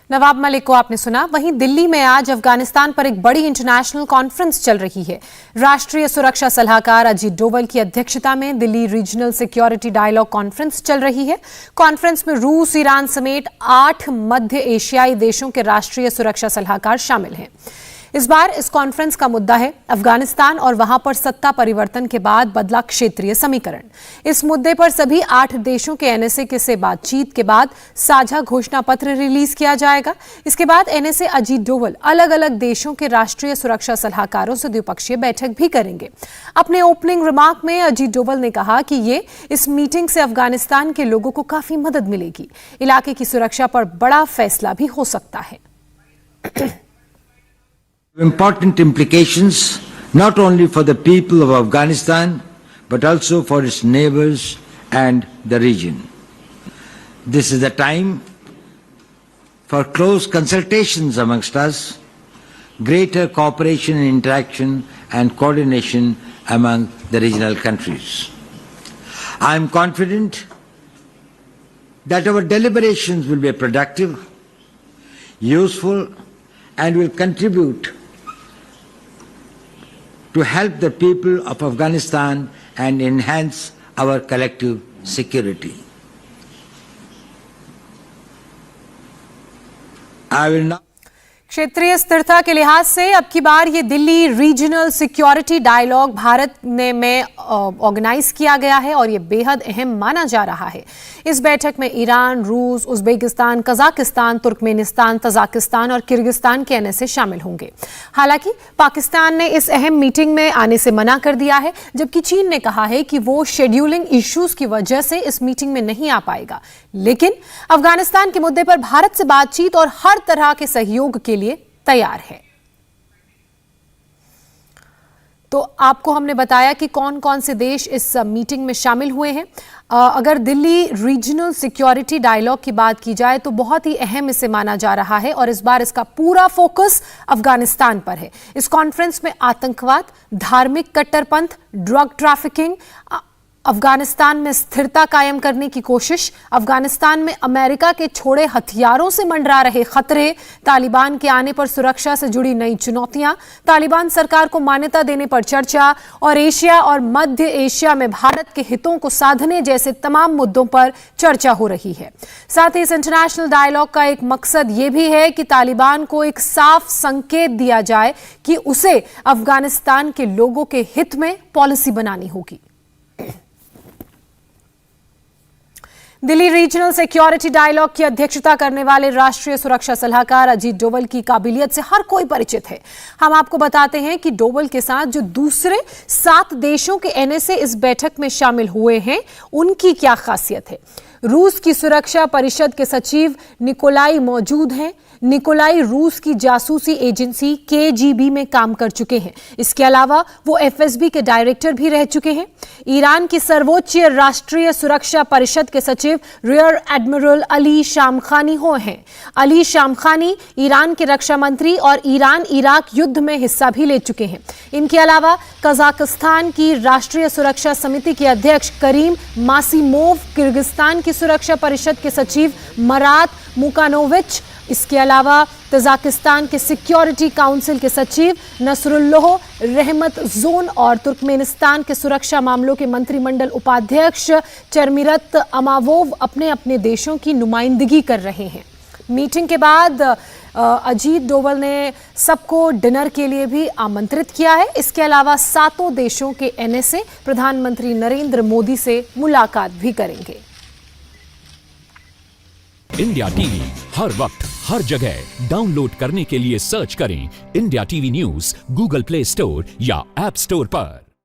नवाब मलिक को आपने सुना। वहीं दिल्ली में आज अफगानिस्तान पर एक बड़ी इंटरनेशनल कॉन्फ्रेंस चल रही है। राष्ट्रीय सुरक्षा सलाहकार अजीत डोवल की अध्यक्षता में Delhi regional security dialogue conference चल रही है। कॉन्फ्रेंस में रूस, ईरान समेत 8 मध्य एशियाई देशों के राष्ट्रीय सुरक्षा सलाहकार शामिल हैं। इस बार इस कॉन्फ्रेंस का मुद्दा है अफगानिस्तान और वहां पर सत्ता परिवर्तन के बाद बदला क्षेत्रीय समीकरण। इस मुद्दे पर सभी 8 देशों के एनएसए से बातचीत के बाद साझा घोषणा पत्र रिलीज किया जाएगा। इसके बाद एनएसए अजीत डोवल अलग अलग देशों के राष्ट्रीय सुरक्षा सलाहकारों से द्विपक्षीय बैठक भी करेंगे। अपने ओपनिंग रिमार्क में अजीत डोवल ने कहा कि इस मीटिंग से अफगानिस्तान के लोगों को काफी मदद मिलेगी। इलाके की सुरक्षा पर बड़ा फैसला भी हो सकता है। Important implications not only for the people of Afghanistan but also for its neighbors and the region. This is the time for close consultations amongst us, greater cooperation and interaction and coordination among the regional countries. I am confident that our deliberations will be productive, useful and will contribute to help the people of Afghanistan and enhance our collective security. I will now क्षेत्रीय स्थिरता के लिहाज से अब की बार ये Delhi regional security dialogue Bharat में ऑर्गेनाइज किया गया है और ये बेहद अहम माना जा रहा है। इस बैठक में ईरान, रूस, उज्बेकिस्तान, कजाकिस्तान, तुर्कमेनिस्तान, तजाकिस्तान और किर्गिस्तान के एनएसए शामिल होंगे। हालांकि पाकिस्तान ने इस अहम मीटिंग में आने से मना कर दिया है, जबकि चीन ने कहा है कि वो शेड्यूलिंग इश्यूज की वजह से इस मीटिंग में नहीं आ पाएगा। लेकिन अफगानिस्तान के मुद्दे पर भारत से बातचीत और हर तरह के सहयोग के लिए तैयार है। तो आपको हमने बताया कि कौन कौन से देश इस मीटिंग में शामिल हुए हैं। अगर दिल्ली रीजनल सिक्योरिटी डायलॉग की बात की जाए तो बहुत ही अहम इसे माना जा रहा है और इस बार इसका पूरा फोकस अफगानिस्तान पर है। इस कॉन्फ्रेंस में आतंकवाद, धार्मिक कट्टरपंथ, ड्रग ट्रैफिकिंग, अफगानिस्तान में स्थिरता कायम करने की कोशिश, अफगानिस्तान में अमेरिका के छोड़े हथियारों से मंडरा रहे खतरे, तालिबान के आने पर सुरक्षा से जुड़ी नई चुनौतियां, तालिबान सरकार को मान्यता देने पर चर्चा और एशिया और मध्य एशिया में भारत के हितों को साधने जैसे तमाम मुद्दों पर चर्चा हो रही है। साथ ही इस इंटरनेशनल डायलॉग का एक मकसद ये भी है कि तालिबान को एक साफ संकेत दिया जाए कि उसे अफगानिस्तान के लोगों के हित में पॉलिसी बनानी होगी। दिल्ली रीजनल सिक्योरिटी डायलॉग की अध्यक्षता करने वाले राष्ट्रीय सुरक्षा सलाहकार अजीत डोवल की काबिलियत से हर कोई परिचित है। हम आपको बताते हैं कि डोवल के साथ जो दूसरे 7 देशों के एनएसए इस बैठक में शामिल हुए हैं, उनकी क्या खासियत है। रूस की सुरक्षा परिषद के सचिव निकोलाई मौजूद हैं। निकोलाई रूस की जासूसी एजेंसी केजीबी में काम कर चुके हैं। इसके अलावा वो एफएसबी के डायरेक्टर भी रह चुके हैं। ईरान की सर्वोच्च राष्ट्रीय सुरक्षा परिषद के सचिव रियर एडमिरल अली शामखानी हैं। अली शामखानी ईरान के रक्षा मंत्री और ईरान इराक युद्ध में हिस्सा भी ले चुके हैं। इनके अलावा कजाकिस्तान की राष्ट्रीय सुरक्षा समिति के अध्यक्ष करीम मासीमोव, किर्गिस्तान की सुरक्षा परिषद के सचिव मरात मुकानोविच, इसके अलावा तजाकिस्तान के सिक्योरिटी काउंसिल के सचिव नसरुल्लाह रहमत जोन और तुर्कमेनिस्तान के सुरक्षा मामलों के मंत्रिमंडल उपाध्यक्ष चरमिरत अमावोव अपने अपने देशों की नुमाइंदगी कर रहे हैं। मीटिंग के बाद अजीत डोवल ने सबको डिनर के लिए भी आमंत्रित किया है। इसके अलावा 7 देशों के एनएसए प्रधानमंत्री नरेंद्र मोदी से मुलाकात भी करेंगे। इंडिया टीवी हर वक्त हर जगह डाउनलोड करने के लिए सर्च करें India TV news Google play store या ऐप स्टोर पर।